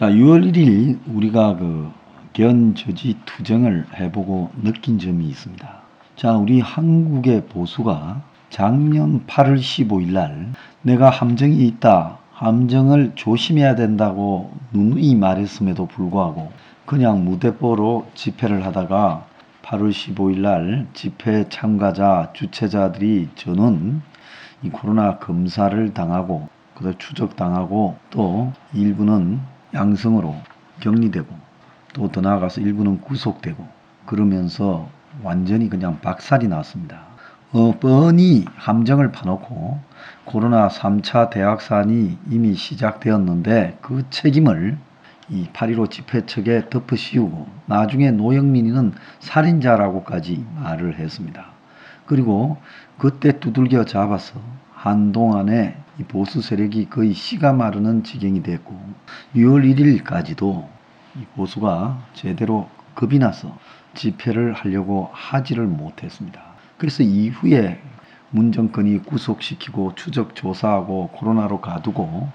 자, 6월 1일 우리가 견저지 투쟁을 해보고 느낀 점이 있습니다. 자, 우리 한국의 보수가 작년 8월 15일 날 내가 함정이 있다, 함정을 조심해야 된다고 누누이 말했음에도 불구하고 그냥 무대뽀로 집회를 하다가 8월 15일 날 집회 참가자, 주최자들이 저는 이 코로나 검사를 당하고 그다음 추적당하고 또 일부는 양성으로 격리되고 또 더 나아가서 일부는 구속되고 그러면서 완전히 그냥 박살이 났습니다. 뻔히 함정을 파놓고 코로나 3차 대확산이 이미 시작되었는데 그 책임을 이 8.15 집회측에 덮어씌우고 나중에 노영민이는 살인자라고까지 말을 했습니다. 그리고 그때 두들겨 잡아서 한동안에 이 보수 세력이 거의 씨가 마르는 지경이 됐고 6월 1일까지도 이 보수가 제대로 겁이 나서 집회를 하려고 하지를 못했습니다. 그래서 이후에 문 정권이 구속시키고 추적 조사하고 코로나로 가두고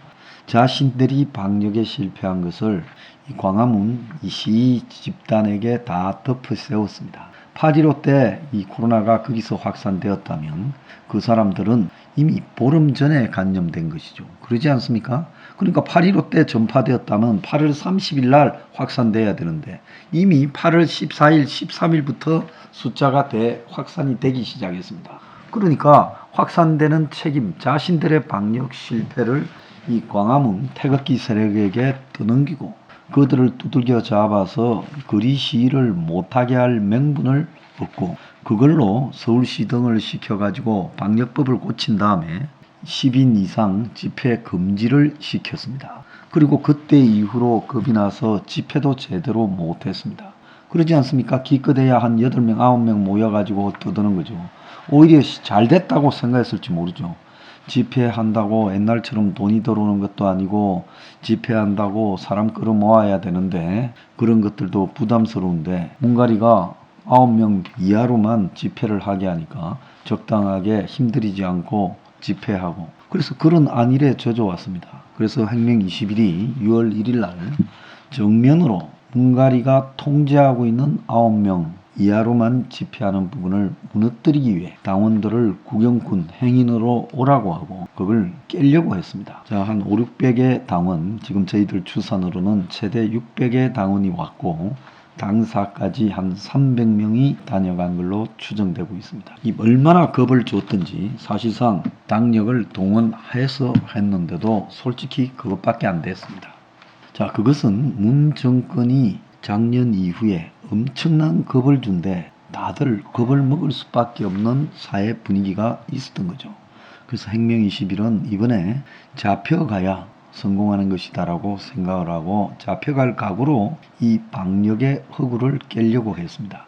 자신들이 방역에 실패한 것을 이 광화문 이 시위 집단에게 다 덮어 세웠습니다. 8.15 때 이 코로나가 거기서 확산되었다면 그 사람들은 이미 보름 전에 감염된 것이죠. 그러지 않습니까? 그러니까 8.15 때 전파되었다면 8월 30일 날 확산돼야 되는데 이미 8월 14일, 13일부터 숫자가 확산이 되기 시작했습니다. 그러니까 확산되는 책임, 자신들의 방역 실패를 이 광화문 태극기 세력에게 떠넘기고 그들을 두들겨 잡아서 거리 시위를 못하게 할 명분을 얻고 그걸로 서울시 등을 시켜가지고 방역법을 고친 다음에 10인 이상 집회 금지를 시켰습니다. 그리고 그때 이후로 겁이 나서 집회도 제대로 못했습니다. 그러지 않습니까? 기껏해야 한 8명, 9명 모여가지고 떠드는 거죠. 오히려 잘 됐다고 생각했을지 모르죠. 집회한다고 옛날처럼 돈이 들어오는 것도 아니고 집회한다고 사람 끌어모아야 되는데 그런 것들도 부담스러운데 문가리가 9명 이하로만 집회를 하게 하니까 적당하게 힘들이지 않고 집회하고 그래서 그런 안일에 젖어왔습니다. 그래서 혁명 20일이 6월 1일 날 정면으로 문가리가 통제하고 있는 9명 이하로만 집회하는 부분을 무너뜨리기 위해 당원들을 구경꾼 행인으로 오라고 하고 그걸 깨려고 했습니다. 자, 한 5, 600의 당원, 지금 저희들 추산으로는 최대 600의 당원이 왔고 당사까지 한 300명이 다녀간 걸로 추정되고 있습니다. 이 얼마나 겁을 줬든지 사실상 당력을 동원해서 했는데도 솔직히 그것밖에 안 됐습니다. 자, 그것은 문 정권이 작년 이후에 엄청난 겁을 준데 다들 겁을 먹을 수밖에 없는 사회 분위기가 있었던 거죠. 그래서 혁명 20일은 이번에 잡혀가야 성공하는 것이다라고 생각을 하고 잡혀갈 각오로 이 방역의 허구를 깨려고 했습니다.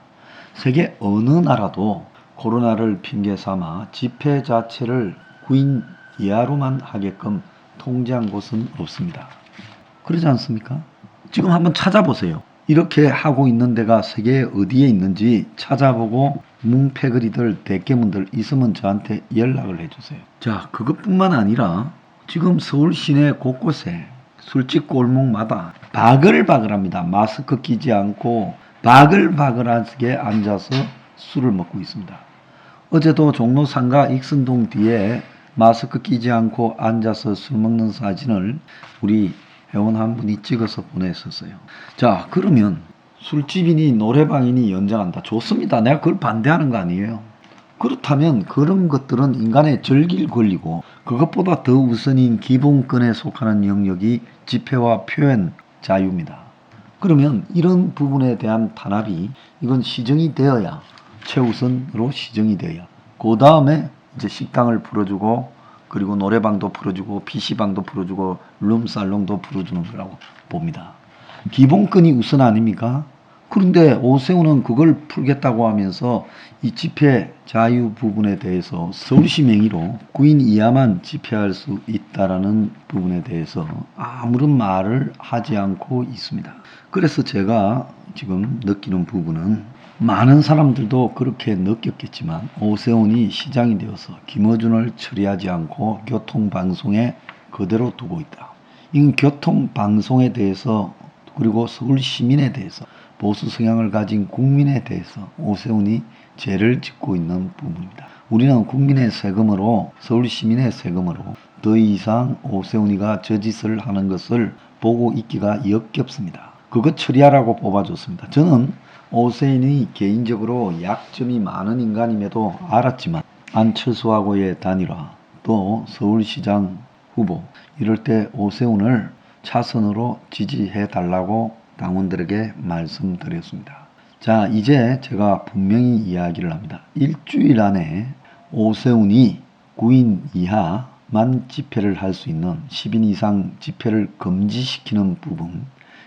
세계 어느 나라도 코로나를 핑계 삼아 집회 자체를 9인 이하로만 하게끔 통제한 곳은 없습니다. 그러지 않습니까? 지금 한번 찾아보세요. 이렇게 하고 있는 데가 세계에 어디에 있는지 찾아보고 뭉패거리들 대깨문들 있으면 저한테 연락을 해주세요. 자, 그것뿐만 아니라 지금 서울 시내 곳곳에 술집 골목마다 바글바글합니다. 마스크 끼지 않고 바글바글하게 앉아서 술을 먹고 있습니다. 어제도 종로 상가 익선동 뒤에 마스크 끼지 않고 앉아서 술 먹는 사진을 우리 회원 한 분이 찍어서 보냈었어요. 자, 그러면 술집이니 노래방이니 연장한다. 좋습니다. 내가 그걸 반대하는 거 아니에요. 그렇다면 그런 것들은 인간의 절길 권리고 그것보다 더 우선인 기본권에 속하는 영역이 집회와 표현 자유입니다. 그러면 이런 부분에 대한 탄압이 이건 시정이 되어야 최우선으로 시정이 되어야 그 다음에 이제 식당을 풀어주고 그리고 노래방도 풀어주고 PC방도 풀어주고 룸살롱도 풀어주는 거라고 봅니다. 기본권이 우선 아닙니까? 그런데 오세훈은 그걸 풀겠다고 하면서 이 집회 자유 부분에 대해서 서울시 명의로 9인 이하만 집회할 수 있다라는 부분에 대해서 아무런 말을 하지 않고 있습니다. 그래서 제가 지금 느끼는 부분은 많은 사람들도 그렇게 느꼈겠지만 오세훈이 시장이 되어서 김어준을 처리하지 않고 교통방송에 그대로 두고 있다. 이건 교통방송에 대해서 그리고 서울 시민에 대해서 보수 성향을 가진 국민에 대해서 오세훈이 죄를 짓고 있는 부분입니다. 우리는 국민의 세금으로 서울 시민의 세금으로 더 이상 오세훈이가 저짓을 하는 것을 보고 있기가 역겹습니다. 그것 처리하라고 뽑아줬습니다. 저는 오세훈이 개인적으로 약점이 많은 인간임에도 알았지만 안철수하고의 단일화 또 서울시장 후보 이럴 때 오세훈을 차선으로 지지해 달라고 당원들에게 말씀드렸습니다. 자, 이제 제가 분명히 이야기를 합니다. 일주일 안에 오세훈이 9인 이하만 집회를 할 수 있는 10인 이상 집회를 금지시키는 부분,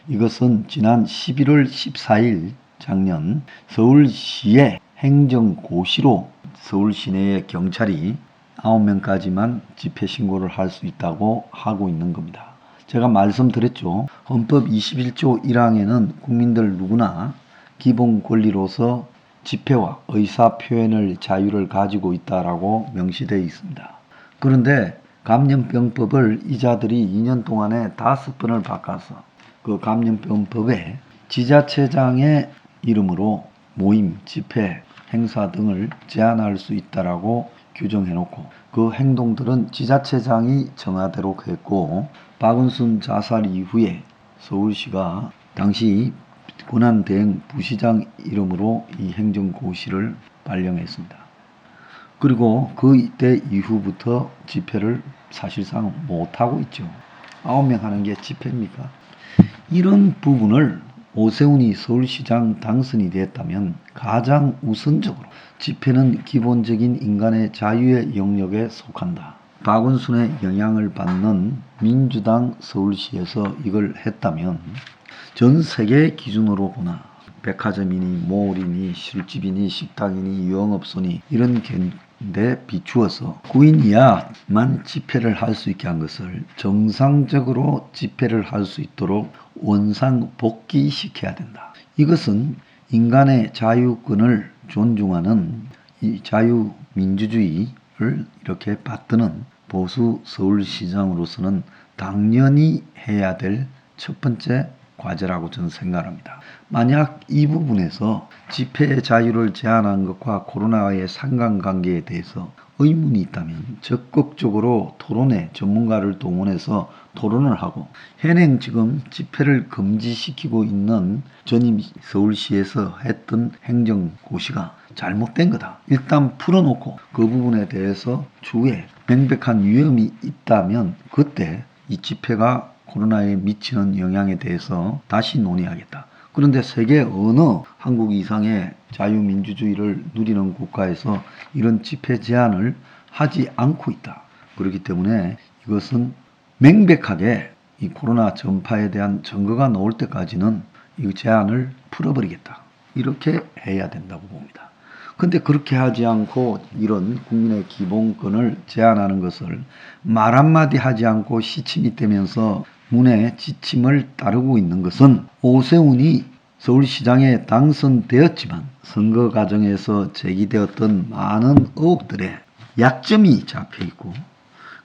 이것은 지난 11월 14일 작년 서울시의 행정고시로 서울 시내의 경찰이 9명까지만 집회 신고를 할 수 있다고 하고 있는 겁니다. 제가 말씀드렸죠. 헌법 21조 1항에는 국민들 누구나 기본 권리로서 집회와 의사표현의 자유를 가지고 있다라고 명시되어 있습니다. 그런데 감염병법을 이자들이 2년 동안에 5번을 바꿔서 그 감염병법에 지자체장의 이름으로 모임, 집회, 행사 등을 제한할 수 있다라고 규정해놓고 그 행동들은 지자체장이 정하대로 했고, 박은순 자살 이후에 서울시가 당시 권한대행 부시장 이름으로 이 행정고시를 발령했습니다. 그리고 그때 이후부터 집회를 사실상 못하고 있죠. 9명 하는 게 집회입니까? 이런 부분을 오세훈이 서울시장 당선이 됐다면 가장 우선적으로 집회는 기본적인 인간의 자유의 영역에 속한다. 박원순의 영향을 받는 민주당 서울시에서 이걸 했다면 전 세계 기준으로 보나 백화점이니 몰이니 술집이니 식당이니 유흥업소니 이런 데 비추어서 9인 이하만 집회를 할 수 있게 한 것을 정상적으로 집회를 할 수 있도록 원상 복귀시켜야 된다. 이것은 인간의 자유권을 존중하는 이 자유민주주의를 이렇게 받드는 보수 서울시장으로서는 당연히 해야 될 첫 번째 과제라고 저는 생각합니다. 만약 이 부분에서 집회의 자유를 제한한 것과 코로나와의 상관관계에 대해서 의문이 있다면 적극적으로 토론회 전문가를 동원해서 토론을 하고, 현행 지금 집회를 금지시키고 있는 전임 서울시에서 했던 행정고시가 잘못된 거다. 일단 풀어놓고 그 부분에 대해서 추후에 명백한 위험이 있다면 그때 이 집회가 코로나에 미치는 영향에 대해서 다시 논의하겠다. 그런데 세계 어느 한국 이상의 자유민주주의를 누리는 국가에서 이런 집회 제한을 하지 않고 있다. 그렇기 때문에 이것은 명백하게 이 코로나 전파에 대한 증거가 나올 때까지는 이 제한을 풀어버리겠다. 이렇게 해야 된다고 봅니다. 근데 그렇게 하지 않고 이런 국민의 기본권을 제한하는 것을 말 한마디 하지 않고 시침이 되면서 문의 지침을 따르고 있는 것은 오세훈이 서울시장에 당선되었지만 선거 과정에서 제기되었던 많은 의혹들의 약점이 잡혀있고,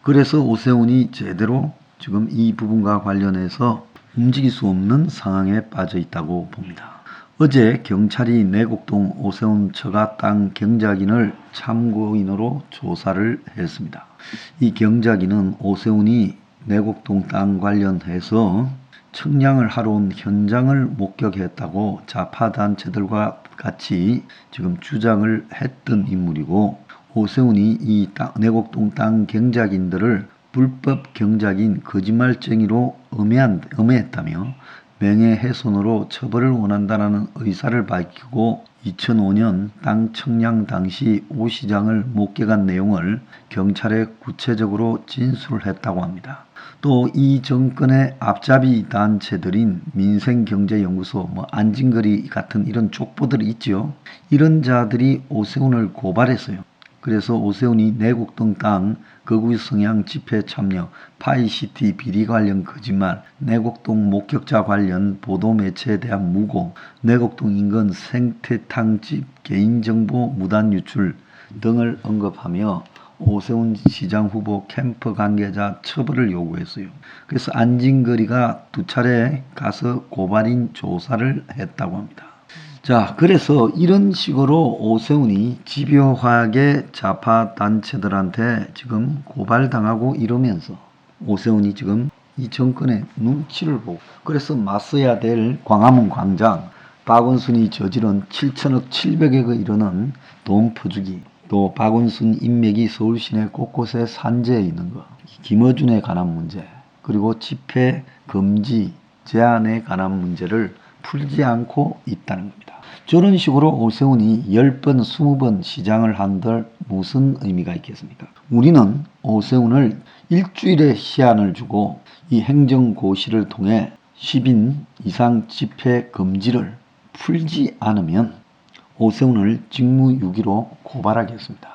그래서 오세훈이 제대로 지금 이 부분과 관련해서 움직일 수 없는 상황에 빠져 있다고 봅니다. 어제 경찰이 내곡동 오세훈 처가 땅 경작인을 참고인으로 조사를 했습니다. 이 경작인은 오세훈이 내곡동 땅 관련해서 측량을 하러 온 현장을 목격했다고 좌파단체들과 같이 지금 주장을 했던 인물이고, 오세훈이 이 내곡동 땅 경작인들을 불법 경작인 거짓말쟁이로 음해했다며 명예훼손으로 처벌을 원한다는 의사를 밝히고 2005년 땅 측량 당시 오 시장을 목격한 내용을 경찰에 구체적으로 진술을 했다고 합니다. 또 이 정권의 앞잡이 단체들인 민생경제연구소, 안진거리 같은 이런 족보들이 있죠. 이런 자들이 오세훈을 고발했어요. 그래서 오세훈이 내곡동 땅 거구 성향 집회 참여, 파이시티 비리 관련 거짓말, 내곡동 목격자 관련 보도 매체에 대한 무고, 내곡동 인근 생태탕집 개인정보 무단 유출 등을 언급하며 오세훈 시장 후보 캠프 관계자 처벌을 요구했어요. 그래서 안진거리가 2차례 가서 고발인 조사를 했다고 합니다. 자, 그래서 이런 식으로 오세훈이 집요하게 좌파 단체들한테 지금 고발당하고 이러면서 오세훈이 지금 이 정권의 눈치를 보고 그래서 맞서야 될 광화문 광장, 박원순이 저지른 7천억 7백억에 이르는 돈 퍼주기, 또 박원순 인맥이 서울 시내 곳곳에 산재해 있는 것, 김어준에 관한 문제, 그리고 집회 금지 제한에 관한 문제를 풀지 않고 있다는 겁니다. 저런 식으로 오세훈이 10번, 20번 시장을 한들 무슨 의미가 있겠습니까? 우리는 오세훈을 일주일의 시한을 주고 이 행정고시를 통해 10인 이상 집회 금지를 풀지 않으면 오세훈을 직무유기로 고발하겠습니다.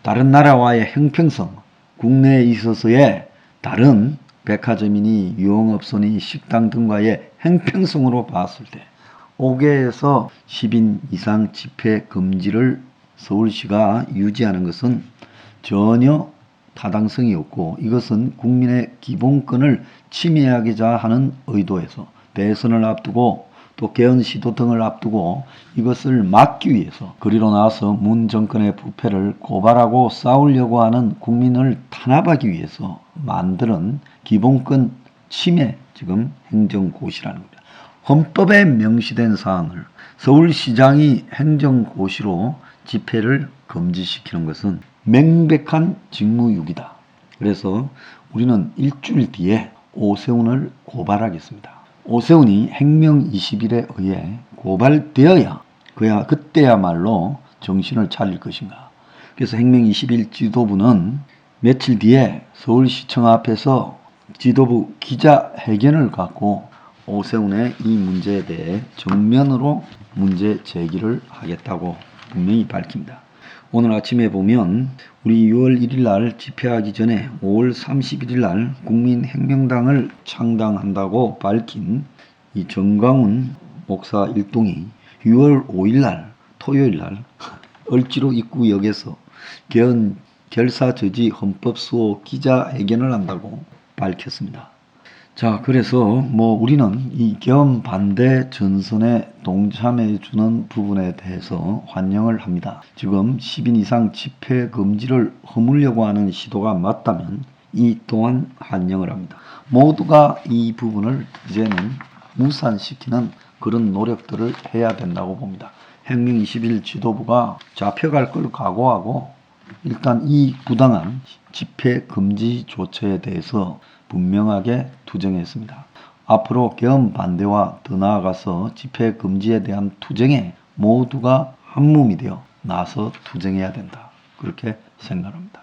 다른 나라와의 형평성, 국내에 있어서의 다른 백화점이니 유흥업소니 식당 등과의 형평성으로 봤을 때 5개에서 10인 이상 집회 금지를 서울시가 유지하는 것은 전혀 타당성이 없고 이것은 국민의 기본권을 침해하고자 하는 의도에서 대선을 앞두고 또 개헌 시도 등을 앞두고 이것을 막기 위해서 그리로 나와서 문 정권의 부패를 고발하고 싸우려고 하는 국민을 탄압하기 위해서 만드는 기본권 침해 지금 행정고시라는 겁니다. 헌법에 명시된 사항을 서울시장이 행정고시로 집회를 금지시키는 것은 명백한 직무유기다. 그래서 우리는 일주일 뒤에 오세훈을 고발하겠습니다. 오세훈이 행명 20일에 의해 고발되어야 그때야말로 정신을 차릴 것인가. 그래서 행명 20일 지도부는 며칠 뒤에 서울시청 앞에서 지도부 기자회견을 갖고 오세훈의 이 문제에 대해 정면으로 문제 제기를 하겠다고 분명히 밝힙니다. 오늘 아침에 보면 우리 6월 1일 날 집회하기 전에 5월 31일 날 국민혁명당을 창당한다고 밝힌 이 정광훈 목사 일동이 6월 5일 날 토요일 날 을지로 입구역에서 개헌 결사 저지 헌법 수호 기자회견을 한다고 밝혔습니다. 자, 그래서 우리는 이 개헌 반대 전선에 동참해 주는 부분에 대해서 환영을 합니다. 지금 10인 이상 집회 금지를 허물려고 하는 시도가 맞다면 이 또한 환영을 합니다. 모두가 이 부분을 이제는 무산시키는 그런 노력들을 해야 된다고 봅니다. 행명 20일 지도부가 잡혀갈 걸 각오하고 일단 이 부당한 집회 금지 조처에 대해서 분명하게 투쟁했습니다. 앞으로 개헌 반대와 더 나아가서 집회 금지에 대한 투쟁에 모두가 한몸이 되어 나서 투쟁해야 된다. 그렇게 생각합니다.